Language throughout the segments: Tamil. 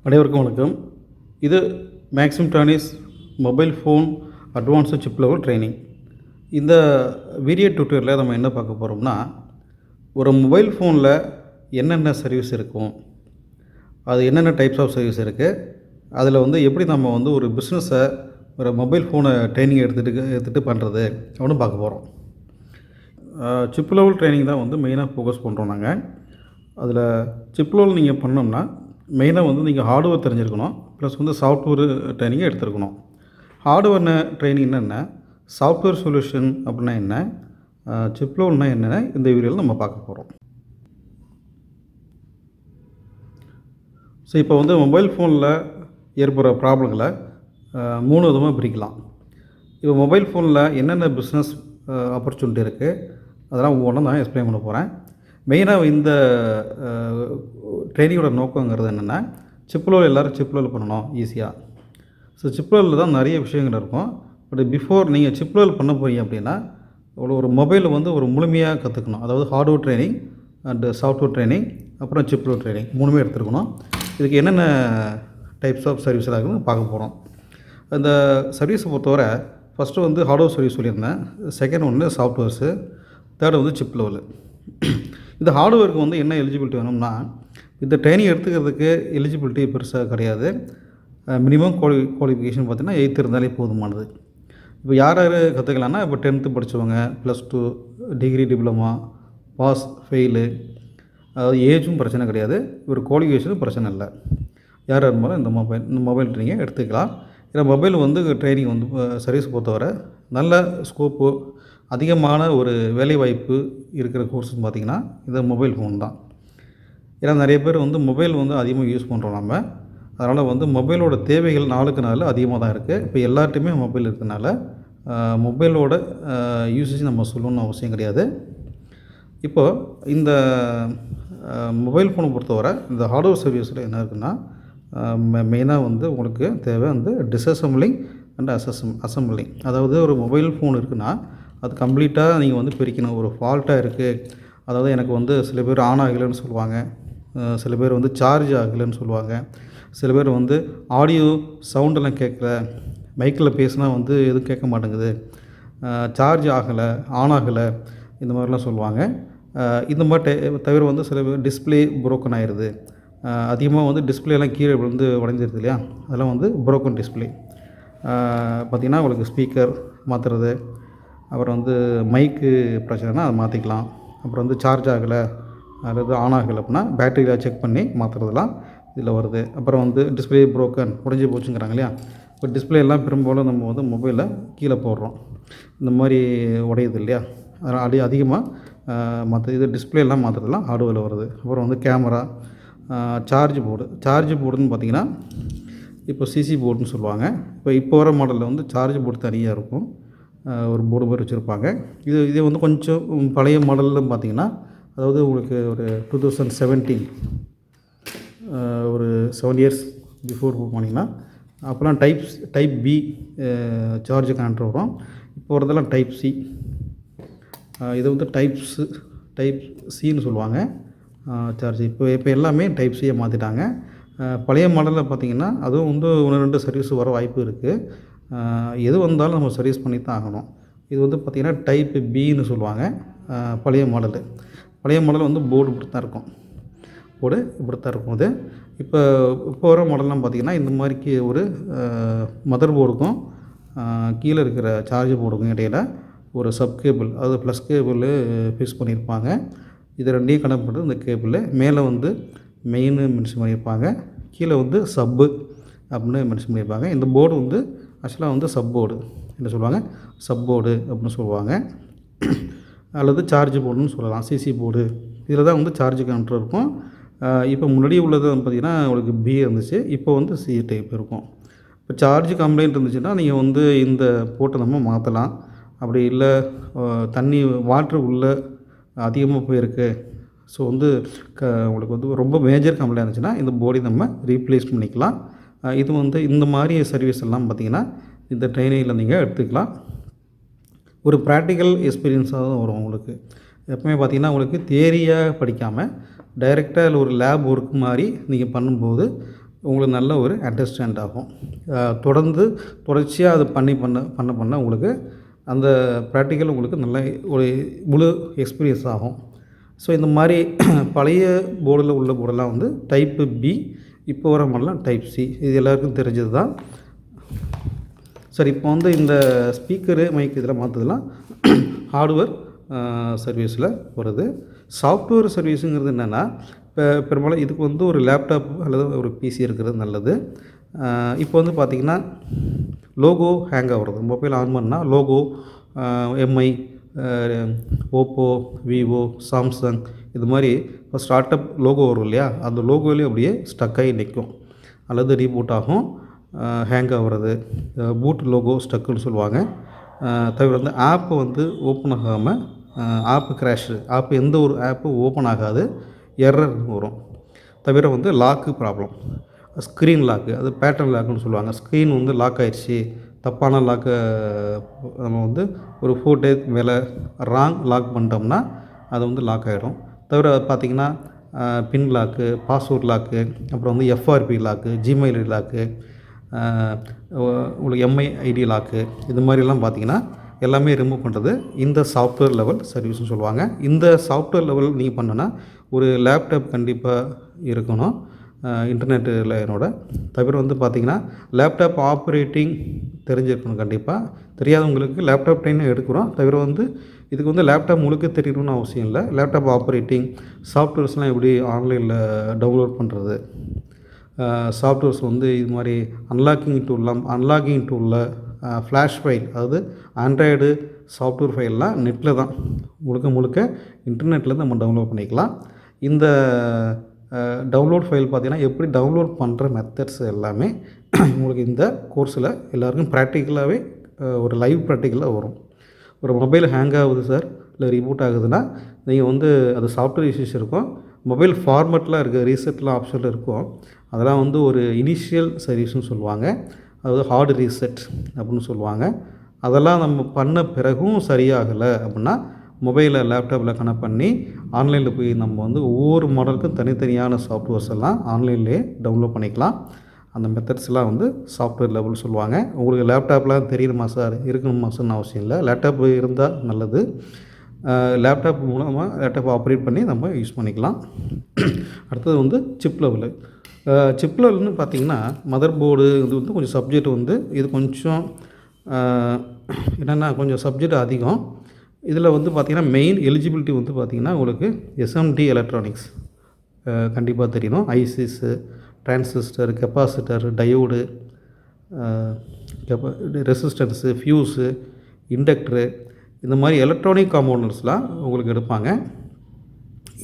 அனைவருக்கும் வணக்கம். இது மேக்ஸிம் டானிஸ் mobile phone advanced chip level training. இந்த வீடியோ டியூட்டோரியலில் நம்ம என்ன பார்க்க போகிறோம்னா, ஒரு மொபைல் ஃபோனில் என்னென்ன சர்வீஸ் இருக்கும், அது என்னென்ன டைப்ஸ் ஆஃப் சர்வீஸ் இருக்குது, அதில் எப்படி நம்ம ஒரு பிஸ்னஸை ஒரு மொபைல் ஃபோனை ட்ரைனிங் எடுத்துகிட்டு பண்ணுறது அப்படின்னு பார்க்க போகிறோம். சிப் லெவல் ட்ரைனிங் தான் மெயினாக ஃபோக்கஸ் பண்ணுறோம் நாங்கள். அதில் சிப் லெவல் நீங்கள் பண்ணோம்னா மெயினாக நீங்கள் ஹார்ட்வேர் தெரிஞ்சிருக்கணும், ப்ளஸ் சாஃப்ட்வேர் ட்ரைனிங்கை எடுத்துருக்கணும். ஹார்ட்வேர் ட்ரைனிங்னா என்ன, சாஃப்ட்வேர் சொல்யூஷன் அப்படின்னா என்ன, சிப் லெவல்னா என்னென்ன இந்த வீடியோவில் நம்ம பார்க்க போகிறோம். ஸோ இப்போ மொபைல் ஃபோனில் ஏற்படுற ப்ராப்ளங்களை 3 விதமாக பிரிக்கலாம். இப்போ மொபைல் ஃபோனில் என்னென்ன பிஸ்னஸ் ஆப்பர்ச்சுனிட்டி இருக்குது அதெல்லாம் ஒவ்வொன்றும் நான் எக்ஸ்பிளைன் பண்ண போகிறேன். மெயினாக இந்த ட்ரைனிங்கோட நோக்கங்கிறது என்னென்னா, சிப் லெவல் எல்லோரும் சிப் லெவல் பண்ணணும் ஈஸியாக. ஸோ சிப் லெவலில் தான் நிறைய விஷயங்கள் இருக்கும். பட் பிஃபோர் நீங்கள் சிப் லெவல் பண்ண போறீங்க அப்படின்னா ஒரு மொபைலை ஒரு முழுமையாக கற்றுக்கணும். அதாவது hardware training and software training, அப்புறம் சிப் லெவல் ட்ரைனிங் 3மே எடுத்துருக்கணும். இதுக்கு என்னென்ன டைப்ஸ் ஆஃப் சர்வீஸில் இருக்குன்னு பார்க்க போகிறோம். அந்த சர்வீஸை பொறுத்தவரை ஃபஸ்ட்டு ஹார்ட்வேர் சர்வீஸ் சொல்லியிருந்தேன், second softwares, third chip level. இந்த ஹார்ட்வேருக்கு என்ன எலிஜிபிலிட்டி வேணும்னா, இந்த ட்ரைனிங் எடுத்துக்கிறதுக்கு எலிஜிபிலிட்டி பெருசாக கிடையாது. மினிமம் குவாலிஃபிகேஷன் பார்த்திங்கன்னா 8th இருந்தாலே போதுமானது. இப்போ யார் கற்றுக்கலான்னா, இப்போ 10th படித்தவங்க, +2, டிகிரி, டிப்ளமா, பாஸ், ஃபெயிலு, அதாவது ஏஜும் பிரச்சனை கிடையாது, ஒரு குவாலிஃபிகேஷனும் பிரச்சனை இல்லை. யார் இருந்தாலும் இந்த மொபைல் ட்ரைனிங்கை எடுத்துக்கலாம். ஏன்னா மொபைல் ட்ரைனிங் சர்வீஸ் பொறுத்தவரை நல்ல ஸ்கோப்பு, அதிகமான ஒரு வேலைவாய்ப்பு இருக்கிற கோர்ஸ்னு பார்த்திங்கன்னா இந்த மொபைல் ஃபோன் தான். ஏன்னா நிறைய பேர் மொபைல் அதிகமாக யூஸ் பண்ணுறோம் நம்ம. அதனால் மொபைலோட தேவைகள் நாளுக்கு நாள் அதிகமாக தான் இருக்குது. இப்போ எல்லார்ட்டையுமே மொபைல் இருக்கிறதுனால மொபைலோட யூசேஜ் நம்ம சொல்லணும்னு அவசியம் கிடையாது. இப்போது இந்த மொபைல் ஃபோனை பொறுத்தவரை இந்த ஹார்ட்வேர் சர்வீஸில் என்ன இருக்குன்னா, மெயினாக உங்களுக்கு தேவை டிஸ்அசம்பிளிங் அண்ட் அசம்பிளிங். அதாவது ஒரு மொபைல் ஃபோன் இருக்குன்னா அது கம்ப்ளீட்டாக நீங்கள் பிரிக்கணும். ஒரு ஃபால்ட்டாக இருக்குது, அதாவது எனக்கு சில பேர் ஆன் ஆகலைன்னு சொல்லுவாங்க, சில பேர் சார்ஜ் ஆகலைன்னு சொல்லுவாங்க, சில பேர் ஆடியோ சவுண்டெல்லாம் கேட்கல, மைக்கில் பேசினா எதுவும் கேட்க மாட்டேங்குது, சார்ஜ் ஆகலை, ஆன் ஆகலை, இந்த மாதிரிலாம் சொல்லுவாங்க. இந்த மாதிரி தவிர சில பேர் டிஸ்பிளே புரோக்கன் ஆயிடுது, அதிகமாக டிஸ்பிளேலாம் கீழே உடைஞ்சிருது இல்லையா, அதெல்லாம் புரோக்கன் டிஸ்பிளே. பார்த்திங்கன்னா உங்களுக்கு ஸ்பீக்கர் மாற்றுறது, அப்புறம் மைக்கு பிரச்சனைனா அதை மாற்றிக்கலாம். அப்புறம் சார்ஜ் ஆகலை அல்லது ஆன் ஆகலை அப்படின்னா பேட்டரியில் செக் பண்ணி மாற்றுறதுலாம் இதில் வருது. அப்புறம் டிஸ்பிளே புரோக்கன், உடஞ்சி போச்சுங்கிறாங்க இல்லையா. இப்போ டிஸ்பிளே எல்லாம் பெரும்பாலும் நம்ம மொபைலில் கீழே போடுறோம், இந்த மாதிரி உடையுது இல்லையா. அதனால் அதிகமாக இது டிஸ்பிளேலாம் மாற்றுறதுலாம் ஹார்ட்வேரில் வருது. அப்புறம் கேமரா, சார்ஜ் போர்டுன்னு பார்த்திங்கன்னா இப்போ சிசி போர்டுன்னு சொல்லுவாங்க. இப்போ வர மாடலில் சார்ஜ் போர்டு தனியாக இருக்கும், ஒரு போர்டு மாதிரி வச்சுருப்பாங்க. இது கொஞ்சம் பழைய மாடலில் பார்த்திங்கன்னா, அதாவது உங்களுக்கு ஒரு 2017 ஒரு 7 இயர்ஸ் பிஃபோர் போனீங்கன்னா அப்போலாம் டைப் பி சார்ஜ் கனெக்டர் வரும். இப்போ வரதெல்லாம் டைப் சி. இது டைப் சின்னு சொல்லுவாங்க சார்ஜ். இப்போ எல்லாமே டைப் சியை மாற்றிட்டாங்க. பழைய மாடலில் பார்த்திங்கன்னா அதுவும் 1-2 சர்வீஸ் வர வாய்ப்பு இருக்குது. எது வந்தாலும் நம்ம சர்வீஸ் பண்ணி தான் ஆகணும். இது பார்த்திங்கன்னா டைப் பின்னு சொல்லுவாங்க. பழைய மாடல் போர்டு இப்படி தான் இருக்கும், இது. இப்போ வர மாடல்லாம் பார்த்திங்கன்னா இந்த மாதிரிக்கு ஒரு மதர் போர்டுக்கும் கீழே இருக்கிற சார்ஜ் போர்டுக்கும் இடையில் ஒரு சப் கேபிள், அதாவது ப்ளஸ் கேபிள் ஃபிக்ஸ் பண்ணியிருப்பாங்க. இது ரெண்டையும் கனெக்ட் பண்ணுறது இந்த கேபிள். மேலே மெயின்னு மென்ஷன் பண்ணியிருப்பாங்க, கீழே சப்பு அப்படின்னு மென்ஷன் பண்ணியிருப்பாங்க. இந்த போர்டு ஆக்சுவலாக சப் போர்டு என்ன சொல்லுவாங்க, சப் போர்டு அப்படின்னு சொல்லுவாங்க, அல்லது சார்ஜ் போர்டுன்னு சொல்லலாம், சிசி போர்டு. இதில் தான் சார்ஜ் கவுண்டர் இருக்கும். இப்போ முன்னாடி உள்ளது பார்த்திங்கன்னா உங்களுக்கு பி இருந்துச்சு, இப்போ சி டைப் இருக்கும். இப்போ சார்ஜ் கம்ப்ளைண்ட் இருந்துச்சுன்னா நீங்கள் இந்த போர்ட்டை நம்ம மாற்றலாம். அப்படி இல்லை தண்ணி வாட்ரு உள்ளே அதிகமாக போயிருக்கு, ஸோ உங்களுக்கு ரொம்ப மேஜர் கம்ப்ளைண்ட் இருந்துச்சுன்னா இந்த போர்டை நம்ம ரீப்ளேஸ் பண்ணிக்கலாம். இது இந்த மாதிரி சர்வீஸ் எல்லாம் பார்த்திங்கன்னா இந்த ட்ரைனிங்கில் நீங்கள் எடுத்துக்கலாம். ஒரு ப்ராக்டிக்கல் எக்ஸ்பீரியன்ஸாக தான் வரும் உங்களுக்கு. எப்பவுமே பார்த்திங்கன்னா உங்களுக்கு தியரியாக படிக்காமல் டைரெக்டாக இல்லை ஒரு லேப் ஒர்க் மாதிரி நீங்கள் பண்ணும்போது உங்களுக்கு நல்ல ஒரு அண்டர்ஸ்டாண்ட் ஆகும். தொடர்ச்சியாக அது பண்ண உங்களுக்கு அந்த ப்ராக்டிக்கல் உங்களுக்கு நல்ல ஒரு முழு எக்ஸ்பீரியன்ஸ் ஆகும். ஸோ இந்த மாதிரி பழைய போர்டில் உள்ள போர்டெல்லாம் வந்து டைப்பு பி, இப்போ வர மாடலாம் டைப் சி. இது எல்லாருக்கும் தெரிஞ்சது தான். சரி, இப்போ வந்து இந்த ஸ்பீக்கரு மைக் இதெல்லாம் மாற்றதெல்லாம் ஹார்ட்வேர் சர்வீஸில் வருது. சாஃப்ட்வேர் சர்வீஸுங்கிறது என்னென்னா, இப்போ பெரும்பாலும் இதுக்கு வந்து ஒரு லேப்டாப் அல்லது ஒரு பிசி இருக்கிறது நல்லது. இப்போ வந்து பார்த்திங்கன்னா லோகோ ஹேங் ஆகிறது. மொபைல் ஆன் பண்ணால் logo Mi, Oppo, Vivo, Samsung இது மாதிரி இப்போ ஸ்டார்ட்அப் லோகோ வரும் இல்லையா, அந்த லோகோலேயே அப்படியே ஸ்டக் ஆகி நிற்கும் அல்லது ரீபூட் ஆகும், ஹேங் ஆகிறது, பூட் லோகோ ஸ்டக்குன்னு சொல்லுவாங்க. தவிர வந்து ஆப்பு வந்து ஓப்பன் ஆகாமல் ஆப்பு கிராஷு, ஆப்பு எந்த ஒரு ஆப்பும் ஓப்பன் ஆகாது, எரர் வரும். தவிர வந்து லாக்கு ப்ராப்ளம், ஸ்க்ரீன் லாக்கு, அது பேட்டர்ன் லாக்குன்னு சொல்லுவாங்க. ஸ்க்ரீன் வந்து லாக் ஆகிடுச்சி, தப்பான லாக்கை நம்ம வந்து ஒரு 4 டேக்கு மேலே ராங் லாக் பண்ணிட்டோம்னா அது வந்து லாக் ஆகிடும். தவிர பார்த்திங்கன்னா பின் லாக்கு, பாஸ்வேர்ட் லாக்கு, அப்புறம் வந்து எஃப்ஆர்பி லாக்கு, ஜிமெயில் லாக்கு, உங்களுக்கு எம்ஐ ஐடி லாக்கு, இது மாதிரிலாம் பார்த்திங்கன்னா எல்லாமே ரிமூவ் பண்ணுறது இந்த சாஃப்ட்வேர் லெவல் சர்வீஸ்னு சொல்லுவாங்க. இந்த சாஃப்ட்வேர் லெவல் நீங்கள் பண்ணோன்னா ஒரு லேப்டாப் கண்டிப்பாக இருக்கணும் இன்டர்நெட்டு லைனோட. தவிர வந்து பார்த்திங்கன்னா லேப்டாப் ஆப்ரேட்டிங் தெரிஞ்சிருக்கணும் கண்டிப்பாக. தெரியாதவங்களுக்கு லேப்டாப் ட்ரெயினும் எடுக்கிறோம். தவிர வந்து இதுக்கு வந்து லேப்டாப் முழுக்க தெரியணும்னு அவசியம் இல்லை. லேப்டாப் ஆப்ரேட்டிங் சாஃப்ட்வேர்ஸ்லாம் எப்படி ஆன்லைனில் டவுன்லோட் பண்ணுறது, சாஃப்ட்வேர்ஸ் வந்து இது மாதிரி அன்லாக்கிங் டூலில் ஃப்ளாஷ் ஃபைல், அதாவது ஆண்ட்ராய்டு சாஃப்ட்வேர் ஃபைல்லாம் நெட்டில் தான் முழுக்க இன்டர்நெட்டில் நம்ம டவுன்லோட் பண்ணிக்கலாம். இந்த டவுன்லோட் ஃபைல் பார்த்திங்கன்னா எப்படி டவுன்லோட் பண்ணுற மெத்தட்ஸ் எல்லாமே உங்களுக்கு இந்த கோர்ஸில் எல்லாருக்கும் ப்ராக்டிக்கலாகவே ஒரு லைவ் ப்ராக்டிக்கலாக வரும். ஒரு மொபைல் ஹேங் ஆகுது சார், இல்லை ரீபூட் ஆகுதுன்னா நீங்கள் வந்து அது சாஃப்ட்வேர் இஷ்யூஸ் இருக்கும், மொபைல் ஃபார்மேட்லாம் இருக்குது, ரீசெட்லாம் ஆப்ஷனில் இருக்கும். அதெல்லாம் வந்து ஒரு இனிஷியல் சர்வீஸ்னு சொல்லுவாங்க, அதாவது ஹார்டு ரீசெட் அப்படின்னு சொல்லுவாங்க. அதெல்லாம் நம்ம பண்ண பிறகும் சரியாகலை அப்படின்னா மொபைலில் லேப்டாப்பில் கனெக்ட் பண்ணி ஆன்லைனில் போய் நம்ம வந்து ஒவ்வொரு மாடலுக்கும் தனித்தனியான சாஃப்ட்வேர்ஸ் எல்லாம் ஆன்லைன்லேயே டவுன்லோட் பண்ணிக்கலாம். அந்த மெத்தட்ஸ்லாம் வந்து சாஃப்ட்வேர் லெவல் சொல்லுவாங்க. உங்களுக்கு லேப்டாப்லாம் தெரியணுமா சார், இருக்கணுமா சார்னு அவசியம் இல்லை. லேப்டாப் இருந்தால் நல்லது. லேப்டாப் மூலமாக லேப்டாப் ஆப்ரேட் பண்ணி நம்ம யூஸ் பண்ணிக்கலாம். அடுத்தது வந்து சிப் லெவலு. சிப் லெவல்னு பார்த்திங்கன்னா மதர் போர்டு இது வந்து கொஞ்சம் சப்ஜெக்ட் வந்து இது கொஞ்சம் என்னென்னா கொஞ்சம் சப்ஜெக்ட் அதிகம். இதில் வந்து பார்த்திங்கன்னா மெயின் எலிஜிபிலிட்டி வந்து பார்த்திங்கன்னா உங்களுக்கு எஸ்எம்டி எலக்ட்ரானிக்ஸ் கண்டிப்பாக தெரியணும். ICs, transistor, capacitor, diode, resistance, fuse, inductor, இந்த மாதிரி எலக்ட்ரானிக் காம்போனன்ட்ஸ்லாம் உங்களுக்கு எடுப்பாங்க.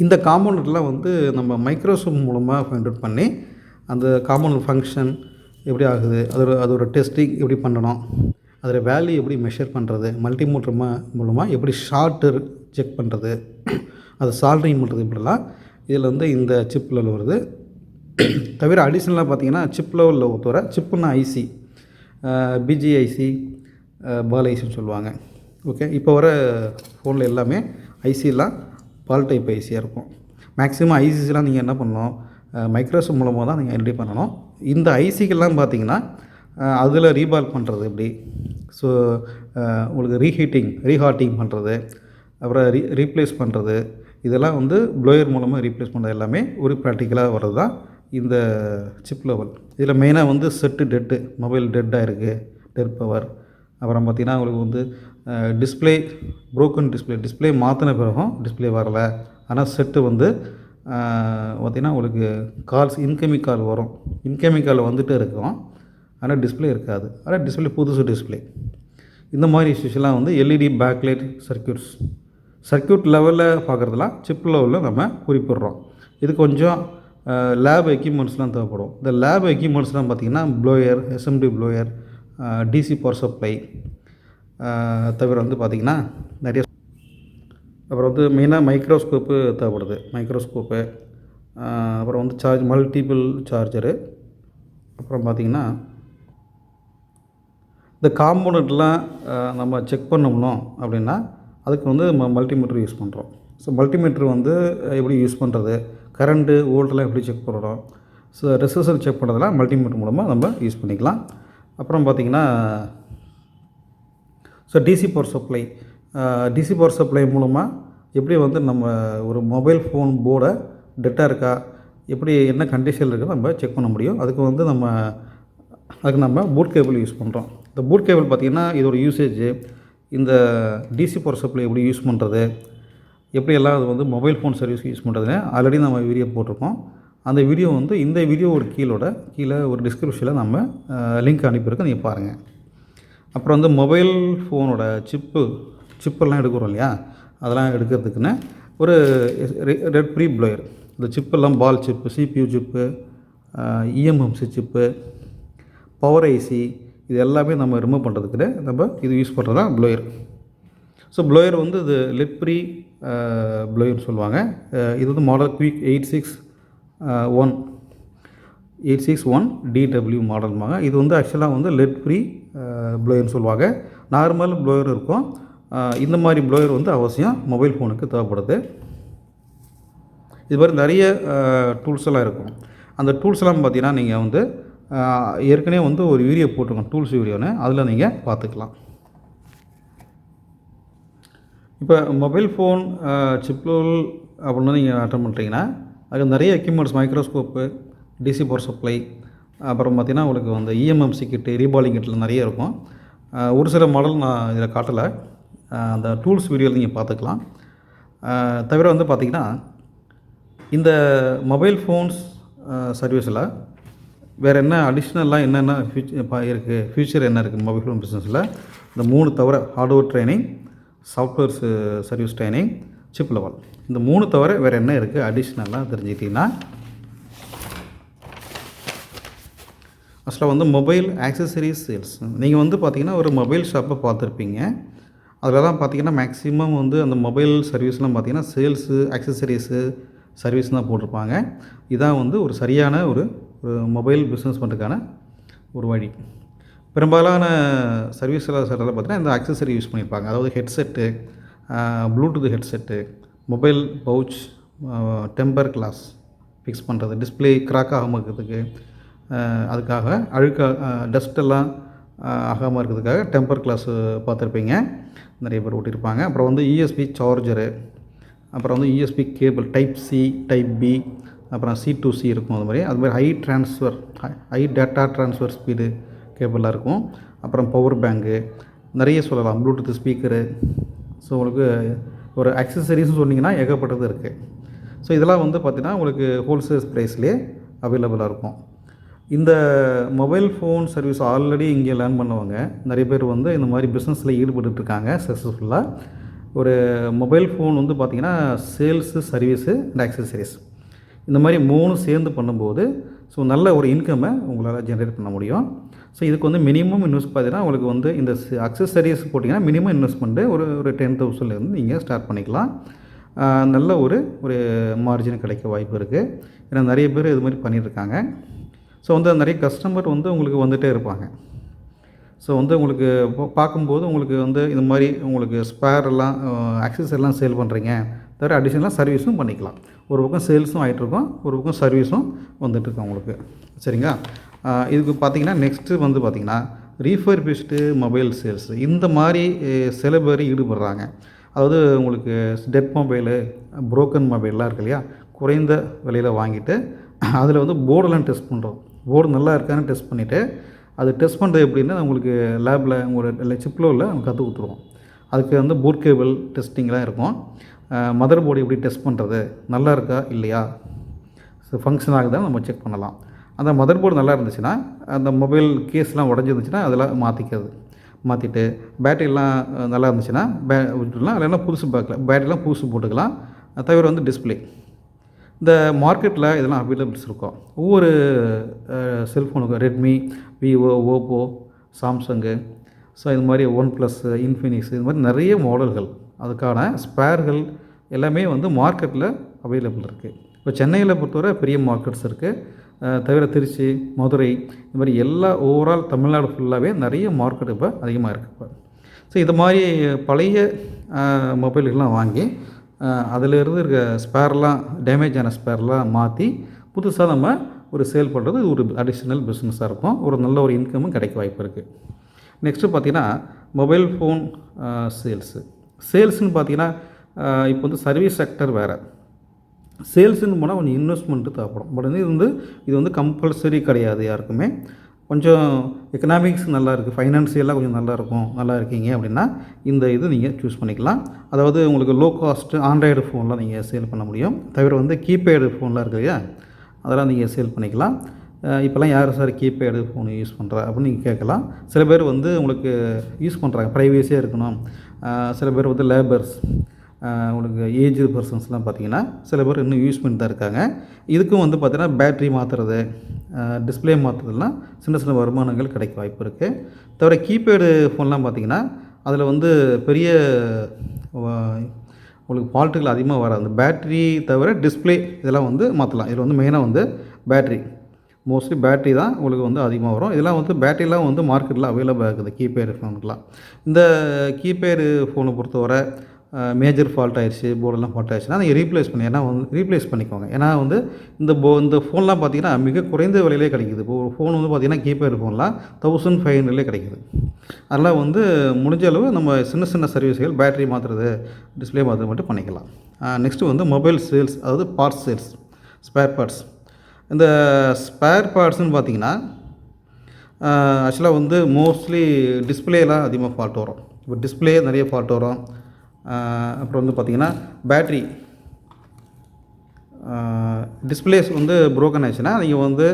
இந்த காம்போனன்ட்லாம் வந்து நம்ம மைக்ரோசாஃப்ட் மூலமாக ஃபைண்ட் அவுட் பண்ணி அந்த காம்போனன்ட் ஃபங்க்ஷன் எப்படி ஆகுது, அதோட டெஸ்டிங் எப்படி பண்ணணும், அதில் வேல்யூ எப்படி மெஷர் பண்ணுறது, மல்டிமீட்டர் மூலமாக எப்படி ஷார்ட்டு செக் பண்ணுறது, அதை சால்ட்ரிங் பண்ணுறது, இப்படிலாம் இதில் வந்து இந்த சிப் லெவல் வருது. தவிர அடிஷ்னலாக பார்த்திங்கன்னா சிப் லெவலில் ஒருத்தவரை சிப்புன்னா ஐசி, பிஜிஐசி, பால் ஐசின்னு சொல்லுவாங்க. ஓகே, இப்போ வர ஃபோனில் எல்லாமே ஐசிலாம் பால் டைப் ஐசியாக இருக்கும். மேக்ஸிமம் ஐசிஸ்லாம் நீங்கள் என்ன பண்ணணும், மைக்ரோசாஃப்ட் மூலமாக தான் நீங்கள் ரெடி பண்ணணும். இந்த ஐசிக்கெல்லாம் பார்த்திங்கன்னா அதில் ரீபால் பண்ணுறது எப்படி, ஸோ உங்களுக்கு ரீஹாட்டிங் பண்ணுறது, அப்புறம் ரீப்ளேஸ் பண்ணுறது, இதெல்லாம் வந்து ப்ளோயர் மூலமாக ரீப்ளேஸ் பண்ணுறது எல்லாமே ஒரு ப்ராக்டிக்கலாக வர்றது தான் இந்த சிப் லெவல். இதில் மெயினாக வந்து செட்டு டெட்டு, மொபைல் டெட்டாக இருக்குது, டெட் பவர். அப்புறம் பார்த்திங்கன்னா உங்களுக்கு வந்து டிஸ்பிளே ப்ரோக்கன் டிஸ்பிளே மாற்றின பிறகும் டிஸ்பிளே வரலை, ஆனால் செட்டு வந்து பார்த்திங்கன்னா உங்களுக்கு கால்ஸ் இன்கமிங் கால் வரும், இன்கமிங் கால் வந்துகிட்டே இருக்கும், ஆனால் டிஸ்பிளே இருக்காது, ஆனால் டிஸ்பிளே புதுசு டிஸ்பிளே. இந்த மாதிரி இஷ்யூஸ்லாம் வந்து எல்இடி பேக்லைட் சர்க்யூட் லெவலில் பார்க்குறதுலாம் சிப் லெவலில் நம்ம குறிப்பிடுறோம். இது கொஞ்சம் லேப் எக்யூப்மெண்ட்ஸ்லாம் தேவைப்படும். இந்த லேப் எக்யூப்மெண்ட்ஸ்லாம் பார்த்திங்கன்னா blower, SMT blower, DC power supply, தவிர வந்து பார்த்திங்கன்னா நிறைய, அப்புறம் வந்து மெயினாக மைக்ரோஸ்கோப்பு தேவைப்படுது, மைக்ரோஸ்கோப்பு, அப்புறம் வந்து மல்டிபிள் சார்ஜரு. அப்புறம் பார்த்திங்கன்னா இந்த காம்போனண்ட்லாம் நம்ம செக் பண்ணணும் அப்படின்னா அதுக்கு வந்து மல்டிமீட்டர் யூஸ் பண்ணுறோம். ஸோ மல்டிமீட்டர் வந்து எப்படி யூஸ் பண்ணுறது, கரண்ட்டு வோல்ட்லாம் எப்படி செக் பண்ணணும், ஸோ ரெசிஸ்டன்ஸ் செக் பண்ணுறதுலாம் மல்டிமீட்டர் மூலமாக நம்ம யூஸ் பண்ணிக்கலாம். அப்புறம் பார்த்திங்கன்னா ஸோ டிசி பவர் சப்ளை மூலமாக எப்படி வந்து நம்ம ஒரு மொபைல் ஃபோன் போர்டை டெட்டாக இருக்கா, எப்படி என்ன கண்டிஷனில் இருக்குன்னு நம்ம செக் பண்ண முடியும். அதுக்கு நம்ம பூட் கேபிள் யூஸ் பண்ணுறோம். இந்த பூட் கேபிள் பார்த்திங்கன்னா இதோட யூசேஜ், இந்த டிசி பவர் சப்ளை எப்படி யூஸ் பண்ணுறது, எப்படியெல்லாம் அது வந்து மொபைல் ஃபோன் சர்வீஸ் யூஸ் பண்ணுறதுன்னு ஆல்ரெடி நம்ம வீடியோ போட்டிருக்கோம். அந்த வீடியோ வந்து இந்த வீடியோவோட கீழே ஒரு டிஸ்கிரிப்ஷனில் நம்ம லிங்க் அனுப்பியிருக்கோம், நீங்கள் பாருங்கள். அப்புறம் வந்து மொபைல் ஃபோனோட சிப்பெல்லாம் எடுக்கிறோம் இல்லையா, அதெல்லாம் எடுக்கிறதுக்குன்னு ஒரு ரெட் ப்ரீ ப்ளோயர். இந்த சிப்பெல்லாம் ball chip, CPU chip, EMMC chip, power IC, இது எல்லாமே நம்ம ரிமூவ் பண்ணுறதுக்கு நம்ம இது யூஸ் பண்ணுறது தான் ப்ளோயர். ஸோ ப்ளோயர் வந்து இது லெட் ஃப்ரீ ப்ளோயர்னு சொல்லுவாங்க. இது வந்து மாடல் குயிக் 861DW மாடல்மாங்க. இது வந்து ஆக்சுவலாக வந்து லெட் ஃப்ரீ ப்ளோயர்னு சொல்லுவாங்க. நார்மல் ப்ளோயர் இருக்கும். இந்த மாதிரி ப்ளோயர் வந்து அவசியம் மொபைல் ஃபோனுக்கு தேவைப்படுது. இது மாதிரி நிறைய டூல்ஸ் எல்லாம் இருக்கும். அந்த டூல்ஸ் எல்லாம் பார்த்தீங்கன்னா நீங்கள் வந்து ஏற்கனவே வந்து ஒரு வீடியோ போட்டிருக்கோம், டூல்ஸ் வீடியோன்னு, அதில் நீங்கள் பார்த்துக்கலாம். இப்போ மொபைல் ஃபோன் சிப் லெவல் அப்படின்னு நீங்கள் அட்டன் பண்ணுறீங்கன்னா அதுக்கு நிறைய equipments, microscope, DC power supply, அப்புறம் பார்த்திங்கன்னா உங்களுக்கு வந்து EMMC கிட்டு, ரீபாலிங் கிட்டில் நிறைய இருக்கும். ஒரு சில மாடல் நான் இதில் காட்டலை, அந்த டூல்ஸ் வீடியோவில் நீங்கள் பார்த்துக்கலாம். தவிர வந்து பார்த்திங்கன்னா இந்த மொபைல் ஃபோன்ஸ் சர்வீஸில் வேறு என்ன அடிஷ்னலாக என்னென்ன ஃபியூச்சர் என்ன இருக்குது மொபைல் ஃபோன் பிஸ்னஸில், இந்த 3 தவிர hardware training, software service training, chip level, இந்த 3 தவிர வேறு என்ன இருக்குது அடிஷ்னலாக தெரிஞ்சுக்கிட்டிங்கன்னா, அசலாக வந்து மொபைல் ஆக்சசரிஸ் சேல்ஸ். நீங்கள் வந்து பார்த்திங்கன்னா ஒரு மொபைல் ஷாப்பை பார்த்துருப்பீங்க. அதிலலாம் பார்த்திங்கன்னா மேக்ஸிமம் வந்து அந்த மொபைல் சர்வீஸ்லாம் பார்த்திங்கன்னா சேல்ஸு, ஆக்சசரிஸு சர்வீஸ் தான் போட்டிருப்பாங்க. இதான் வந்து ஒரு சரியான ஒரு மொபைல் பிஸ்னஸ் பண்ணுறதுக்கான ஒரு வழி. பெரும்பாலான சர்வீஸில் பார்த்திங்கன்னா இந்த ஆக்சசரி யூஸ் பண்ணியிருப்பாங்க. அதாவது headset, Bluetooth headset, mobile pouch, temper glass fix பண்ணுறது, டிஸ்பிளே கிராக் ஆகாமல் இருக்கிறதுக்கு, அதுக்காக டஸ்ட்டெல்லாம் ஆகாமல் இருக்கிறதுக்காக டெம்பர் கிளாஸ் பார்த்துருப்பீங்க, நிறைய பேர் ஓட்டியிருப்பாங்க. அப்புறம் வந்து USB சார்ஜரு, அப்புறம் வந்து USB cable type C, type B, அப்புறம் C2C இருக்கும். அது மாதிரி ஹை டேட்டா ட்ரான்ஸ்ஃபர் ஸ்பீடு கேபிளாக இருக்கும். அப்புறம் பவர் பேங்கு, நிறைய சொல்லலாம், ப்ளூடூத் ஸ்பீக்கரு. ஸோ உங்களுக்கு ஒரு அக்சசரிஸ்னு சொன்னிங்கன்னா ஏகப்பட்டது இருக்குது. ஸோ இதெல்லாம் வந்து பார்த்திங்கன்னா உங்களுக்கு ஹோல்சேல் ப்ரைஸ்லேயே அவைலபிளாக இருக்கும். இந்த மொபைல் ஃபோன் சர்வீஸ் ஆல்ரெடி இங்கே லேர்ன் பண்ணவங்க நிறைய பேர் வந்து இந்த மாதிரி பிஸ்னஸில் ஈடுபட்டுருக்காங்க சக்ஸஸ்ஃபுல்லாக. ஒரு மொபைல் ஃபோன் வந்து பார்த்திங்கன்னா சேல்ஸு, சர்வீஸு அண்ட் ஆக்சசரிஸ், இந்த மாதிரி 3 சேர்ந்து பண்ணும்போது ஸோ நல்ல ஒரு இன்கம்மை உங்களால் ஜென்ரேட் பண்ண முடியும். ஸோ இதுக்கு வந்து மினிமம் இன்வெஸ்ட் பார்த்தீங்கன்னா உங்களுக்கு வந்து இந்த அக்சசரிஸ் போட்டிங்கன்னா மினிமம் இன்வெஸ்ட்மெண்ட்டு ஒரு 10,000லேருந்து நீங்கள் ஸ்டார்ட் பண்ணிக்கலாம். நல்ல ஒரு மார்ஜின் கிடைக்க வாய்ப்பு இருக்குது. ஏன்னா நிறைய பேர் இது மாதிரி பண்ணியிருக்காங்க. ஸோ வந்து நிறைய கஸ்டமர் வந்து உங்களுக்கு வந்துகிட்டே இருப்பாங்க. ஸோ வந்து உங்களுக்கு பார்க்கும்போது உங்களுக்கு வந்து இந்த மாதிரி உங்களுக்கு ஸ்பேரெல்லாம் ஆக்சசரிலாம் சேல் பண்ணுறீங்க, தவிர அடிஷ்னலாக சர்வீஸும் பண்ணிக்கலாம். ஒரு பக்கம் சேல்ஸும் ஆகிட்ருக்கோம், ஒரு பக்கம் சர்வீஸும் வந்துட்டுருக்கோம் உங்களுக்கு. சரிங்களா? இதுக்கு பார்த்திங்கன்னா நெக்ஸ்ட்டு வந்து பார்த்திங்கன்னா ரீஃபர்பிஷ்டு மொபைல் சேல்ஸ். இந்த மாதிரி சில பேர் ஈடுபடுறாங்க. அதாவது உங்களுக்கு டெட் மொபைலு, புரோக்கன் மொபைல்லாம் இருக்கு இல்லையா, குறைந்த விலையில் வாங்கிட்டு அதில் வந்து போர்டெல்லாம் டெஸ்ட் பண்ணுறோம். போர்டு நல்லா இருக்கான்னு டெஸ்ட் பண்ணிவிட்டு அது டெஸ்ட் பண்ணுறது எப்படின்னா உங்களுக்கு லேபில் உங்களோட சிப்லோவில் நம்ம கற்றுக் கொடுத்துருவோம். அதுக்கு வந்து பூட் கேபிள் டெஸ்டிங்லாம் இருக்கும். மதர் போர்டு எப்படி டெஸ்ட் பண்ணுறது, நல்லா இருக்கா இல்லையா, ஃபங்க்ஷன் ஆகுதான் நம்ம செக் பண்ணலாம். அந்த மதர் போர்டு நல்லா இருந்துச்சுன்னா, அந்த மொபைல் கேஸ்லாம் உடஞ்சிருந்துச்சுன்னா அதெல்லாம் மாற்றிட்டு பேட்டரிலாம் நல்லா இருந்துச்சுன்னா விட்டுடலாம். இல்லைன்னா புதுசு பேட்டரிலாம் புதுசு போட்டுக்கலாம். தவிர வந்து டிஸ்பிளே, இந்த மார்க்கெட்டில் இதெல்லாம் அவைலபிள்ஸ் இருக்கும். ஒவ்வொரு செல்ஃபோனுக்கும் Redmi, Vivo, Oppo, Samsung, so இது மாதிரி OnePlus, இன்ஃபினிக்ஸ், இது மாதிரி நிறைய மாடல்கள், அதுக்கான ஸ்பேர்கள் எல்லாமே வந்து மார்க்கெட்டில் அவைலபிள் இருக்குது. இப்போ சென்னையில் பொறுத்தவரை பெரிய மார்க்கெட்ஸ் இருக்குது. தவிர திருச்சி, மதுரை, இது மாதிரி எல்லா ஓவரால் தமிழ்நாடு ஃபுல்லாகவே நிறைய மார்க்கெட் இப்போ அதிகமாக இருக்குது இப்போ. ஸோ இது மாதிரி பழைய மொபைல்கள்லாம் வாங்கி அதில் இருக்க ஸ்பேர்லாம், டேமேஜ் ஆன ஸ்பேர்லாம் மாற்றி புதுசாக நம்ம ஒரு சேல் பண்ணுறது இது ஒரு அடிஷ்னல் பிஸ்னஸாக இருக்கும். ஒரு நல்ல ஒரு இன்கமும் கிடைக்க வாய்ப்பு இருக்குது. நெக்ஸ்ட்டு பார்த்திங்கன்னா மொபைல் ஃபோன் சேல்ஸ்னு பார்த்திங்கன்னா இப்போ வந்து சர்வீஸ் செக்டர் வேறு. சேல்ஸுன்னு போனால் கொஞ்சம் இன்வெஸ்ட்மெண்ட்டு தேவைப்படும். பட் இது வந்து கம்பல்சரி கிடையாது யாருக்குமே. கொஞ்சம் எக்கனாமிக்ஸ் நல்லா இருக்குது, ஃபைனான்சியலாக கொஞ்சம் நல்லா இருக்கீங்க அப்படின்னா இந்த இது நீங்கள் சூஸ் பண்ணிக்கலாம். அதாவது உங்களுக்கு லோ காஸ்ட்டு ஆண்ட்ராய்டு ஃபோன்லாம் நீங்கள் சேல் பண்ண முடியும். தவிர வந்து கீபேடு ஃபோன்லாம் இருக்குது இல்லையா, அதெல்லாம் நீங்கள் சேல் பண்ணிக்கலாம். இப்போல்லாம் யார் சார் கீபேடு ஃபோன் யூஸ் பண்ணுறா அப்படின்னு நீங்கள் கேட்கலாம். சில பேர் வந்து உங்களுக்கு யூஸ் பண்ணுறாங்க, ப்ரைவேசியாக இருக்கணும். சில பேர் வந்து லேபர்ஸ், உங்களுக்கு ஏஜ்டு பர்சன்ஸ்லாம் பார்த்திங்கன்னா சில பேர் இன்னும் யூஸ் பண்ணிட்டு தான் இருக்காங்க. இதுக்கும் வந்து பார்த்திங்கன்னா பேட்ரி மாற்றுறது, டிஸ்பிளே மாற்றுறதுலாம் சின்ன வருமானங்கள் கிடைக்க வாய்ப்பு இருக்குது. தவிர கீபேடு ஃபோன்லாம் பார்த்திங்கன்னா அதில் வந்து பெரிய உங்களுக்கு ஃபால்ட்டுகள் அதிகமாக வராது. அந்த பேட்ரி தவிர டிஸ்பிளே இதெல்லாம் வந்து மாற்றலாம். இதில் வந்து மெயினாக வந்து மோஸ்ட்லி பேட்ரி தான் உங்களுக்கு வந்து அதிகமாக வரும். இதெல்லாம் வந்து பேட்டரிலாம் வந்து மார்க்கெட்டில் அவைலபிளாக இருக்குது கீபேடு ஃபோனுக்கெலாம். இந்த கீபேடு ஃபோனை பொறுத்தவரை மேஜர் ஃபால்ட் ஆயிடுச்சு, போர்டெல்லாம் ஃபால்ட் ஆயிடுச்சுன்னா நீங்கள் ரீப்ளேஸ் பண்ணிக்கோங்க. ஏன்னா வந்து இந்த ஃபோன்லாம் பார்த்திங்கன்னா மிக குறைந்த விலையிலே கிடைக்குது. இப்போ ஒரு ஃபோன் வந்து பார்த்திங்கன்னா கீபேடு ஃபோன்லாம் 1500 கிடைக்குது. அதெல்லாம் வந்து முடிஞ்ச அளவு நம்ம சின்ன சர்வீஸ்கள் பேட்டரி மாற்றுறது, டிஸ்பிளே மாற்றுறது மட்டும் பண்ணிக்கலாம். நெக்ஸ்ட்டு வந்து மொபைல் சேல்ஸ், அதாவது பார்ட்ஸ் சேல்ஸ், ஸ்பேர் பார்ட்ஸ். இந்த ஸ்பேர் பார்ட்ஸ்னு பார்த்திங்கன்னா ஆக்சுவலாக வந்து மோஸ்ட்லி டிஸ்பிளேலாம் அதிகமாக ஃபால்ட் வரும். இப்போ டிஸ்பிளே நிறைய ஃபால்ட் வரும். அப்புறம் வந்து பார்த்திங்கன்னா பேட்ரி டிஸ்பிளேஸ் வந்து ப்ரோக்கன் ஆச்சுன்னா நீங்கள் வந்து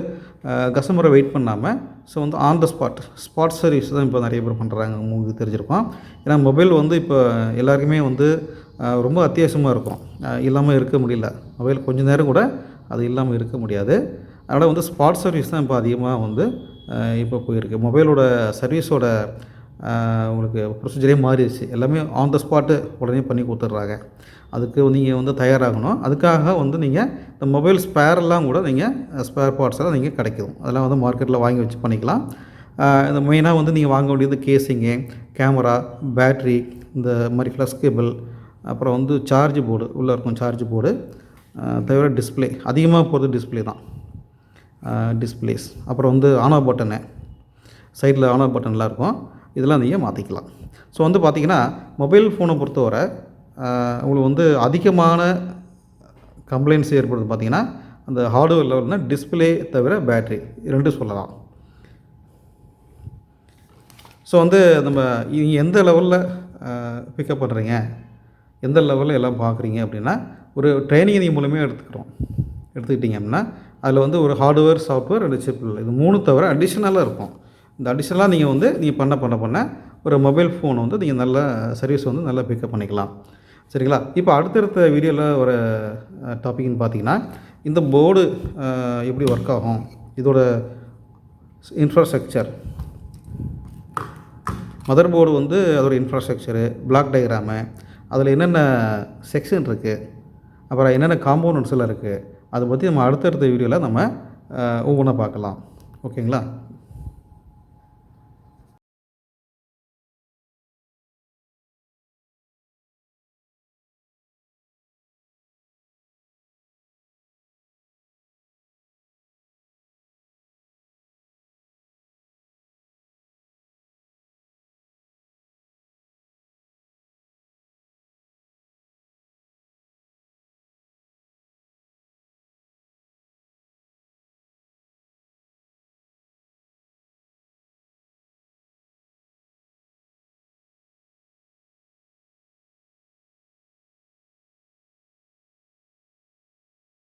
கஸ்டமரை வெயிட் பண்ணாமல் வந்து ஆன் த ஸ்பாட் சர்வீஸ் தான் இப்போ நிறைய பேர் பண்ணுறாங்க, உங்களுக்கு தெரிஞ்சிருக்கும். ஏன்னா மொபைல் வந்து இப்போ எல்லாருக்குமே வந்து ரொம்ப அத்தியாவசியமாக இருக்கும், இல்லாமல் இருக்க முடியல. மொபைல் கொஞ்சம் நேரம் கூட அது இல்லாமல் இருக்க முடியாது. அதனால் வந்து ஸ்பாட் சர்வீஸ் தான் இப்போ அதிகமாக வந்து இப்போ போயிருக்கு. மொபைலோட சர்வீஸோட உங்களுக்கு ப்ரொசீஜரே மாறிடுச்சு. எல்லாமே ஆன் த ஸ்பாட்டு உடனே பண்ணி கொடுத்துட்றாங்க. அதுக்கு நீங்கள் வந்து தயாராகணும். அதுக்காக வந்து நீங்கள் இந்த மொபைல் ஸ்பேரெல்லாம் கூட ஸ்பேர் பார்ட்ஸ் எல்லாம் நீங்கள் கிடைக்கும். அதெல்லாம் வந்து மார்க்கெட்டில் வாங்கி வச்சு பண்ணிக்கலாம். இந்த மெயினாக வந்து நீங்கள் வாங்க வேண்டியது கேசிங்கு, கேமரா, பேட்ரி, இந்த மாதிரி ஃப்ளஷ் கேபிள், அப்புறம் வந்து சார்ஜ் போர்டு, உள்ளே இருக்கும் சார்ஜ் போர்டு, தவிர டிஸ்பிளே அதிகமாக போகிறது டிஸ்பிளே தான். டிஸ்பிளேஸ், அப்புறம் வந்து ஆன் ஆஃப் பட்டனு, சைடில் ஆன் ஆஃப் பட்டன்லாம் இருக்கும், இதெல்லாம் நீங்கள் மாற்றிக்கலாம். ஸோ வந்து பார்த்திங்கன்னா மொபைல் ஃபோனை பொறுத்தவரை உங்களுக்கு வந்து அதிகமான கம்ப்ளைண்ட்ஸ் ஏற்படுது பார்த்திங்கன்னா அந்த ஹார்ட்வேர் லெவல்னால் டிஸ்பிளே தவிர பேட்ரி 2 சொல்லலாம். ஸோ வந்து நம்ம நீங்கள் எந்த லெவலில் பிக்கப் பண்ணுறீங்க, எந்த லெவலில் எல்லாம் பார்க்குறீங்க அப்படின்னா ஒரு ட்ரைனிங் நீங்கள் மூலமே எடுத்துக்கிட்டிங்க அப்படின்னா அதில் வந்து ஒரு ஹார்ட்வேர், சாஃப்ட்வேர், 2 சிப், இது 3 தவிர அடிஷ்னலாக இருக்கும். இந்த அடிஷ்னலாக நீங்கள் வந்து பண்ண ஒரு மொபைல் ஃபோன் வந்து நீங்கள் நல்ல சர்வீஸ் வந்து நல்லா பிக்கப் பண்ணிக்கலாம். சரிங்களா? இப்போ அடுத்தடுத்த வீடியோவில் ஒரு டாபிக்னு பார்த்திங்கன்னா இந்த போர்டு எப்படி ஒர்க் ஆகும், இதோட இன்ஃப்ராஸ்ட்ரக்சர், மதர் போர்டு வந்து அதோடய இன்ஃப்ராஸ்ட்ரக்சரு, பிளாக் டயக்ராமு, அதில் என்னென்ன செக்ஷன் இருக்குது, அப்புறம் என்னென்ன காம்போனன்ட்ஸ் எல்லாம் இருக்குது, அதை பற்றி நம்ம அடுத்தடுத்த வீடியோவில் நம்ம ஒவ்வொன்றா பார்க்கலாம். ஓகேங்களா?